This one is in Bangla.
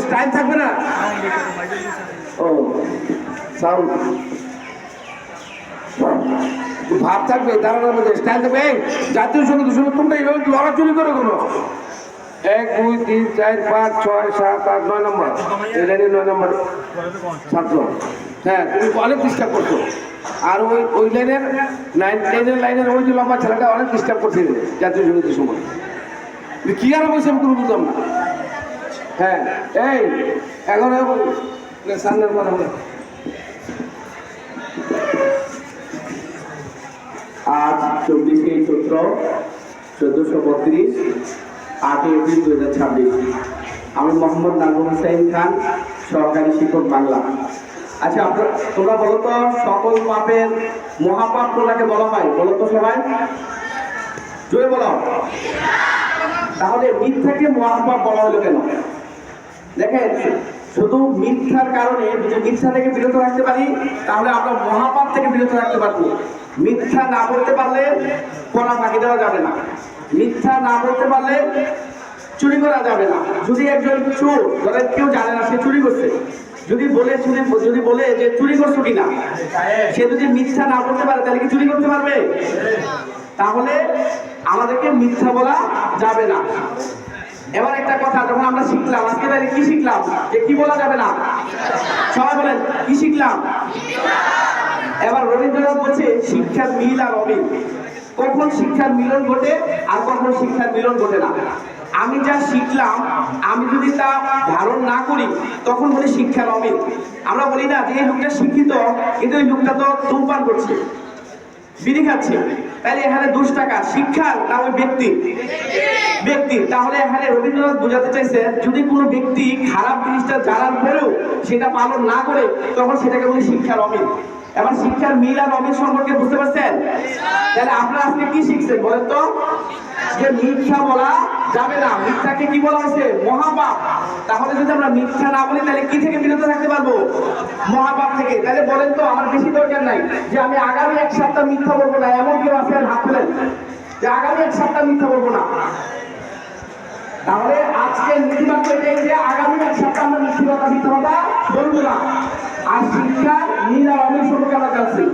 স্টাইল থাকবে না। ও সাউন্ড ভাব থাকবে, দাঁড়ানোর মধ্যে স্টাইল থাকবে। জাতীয় সঙ্গীত তোমরা এইভাবে লড়াচড়ি করো কোনো 1 2 3 4 5 6 7 8 9 নম্বর, এই লাইনে 9 নম্বর ছাত্র। হ্যাঁ, তুমি অনেক ডিস্টার্ব করছো। আর ওই লাইনের 9 10 লাইনের ওই যে লম্বা ছেলেটা অনেক ডিস্টার্ব করছে জাতীয় সঙ্গীতের সময়। কি আর বলছে আমি কোনো বুঝলাম না। হ্যাঁ, এই এখন সামনের কথা বলে আজ 24শে চৈত্র 1432 8 এপ্রিল 2026। আমি মোহাম্মদ নাজমুল হোসেন খান, সহকারী শিক্ষক বাংলা। আচ্ছা, তোমরা বলো তো সকল পাপের মহাপাপ কোনটাকে বলা হয়? বলো তো সবাই, জোরে বলো। তাহলে মিথ্যাকে মহাপাপ বলা হলো কেন? দেখেন, শুধু মিথ্যার কারণে যদি মিথ্যা থেকে বিরত রাখতে পারি তাহলে আমরা মহাপাপ থেকে বিরত রাখতে পারবো। মিথ্যা না বলতে পারলে কলা ফাঁকি দেওয়া যাবে না। মিথ্যা না বলতে পারলে চুরি করা যাবে না। যদি একজন চোর, ধরেন কেউ জানে না সে চুরি করছে, যদি বলে যে চুরি করছো কিনা, সে যদি মিথ্যা না বলতে পারে তাহলে কি চুরি করতে পারবে? তাহলে আমাদেরকে মিথ্যা বলা যাবে না। এবার একটা কথা, যখন আমরা শিখলাম আজকে, তাহলে কি শিখলাম? যে কি বলা যাবে না? সবাই বলেন, কি শিখলাম? এবার রবীন্দ্রনাথ বলছে শিক্ষার মিল আর অমিল। কখন শিক্ষার মিলন ঘটে আর কখন শিক্ষার মিলন ঘটে না। আমি যা শিখলাম আমি যদি তা ধারণ না করি তখন বলি শিক্ষার অমিল। আমরা বলি না যে এই লোকটা শিক্ষিত কিন্তু এই লোকটা তো ধূমপান করছে, বিড়ি খাচ্ছে, তাহলে এখানে দোষ টাকা শিক্ষার না ওই ব্যক্তি? ব্যক্তি। তাহলে এখানে রবীন্দ্রনাথ বোঝাতে চাইছে যদি কোনো ব্যক্তি খারাপ জিনিসটা জানার পরেও সেটা পালন না করে তখন সেটাকে বলি শিক্ষার অমিল। এবার শিক্ষার মিল আর অমিল সম্পর্কে বুঝতে পারছেন? তাহলে আপনারা আজকে কি শিখছেন বলেন তো? যে মিথ্যা বলা যাবে না, মিথ্যাকে কি বলা হয়েছে? মহাপাপ। তাহলে যদি আমরা মিথ্যা না বলি তাহলে কি থেকে বিরত থাকতে পারবো? মহাপাপ থেকে। তাহলে বলেন তো, আমার বেশি দরকার নাই যে আমি আগামী 1 সপ্তাহ মিথ্যা বলবো না, এমন কেউ আছেন? হাত তুলেন যে আগামী 1 সপ্তাহ মিথ্যা বলবো না। তাহলে আজকে নীতিবাক্য এটাই যে আগামী 1 সপ্তাহ আমরা মিথ্যা কথা বলবো না। আর শিক্ষা নীল আর অমিল সম্পর্কে আমরা জানছি।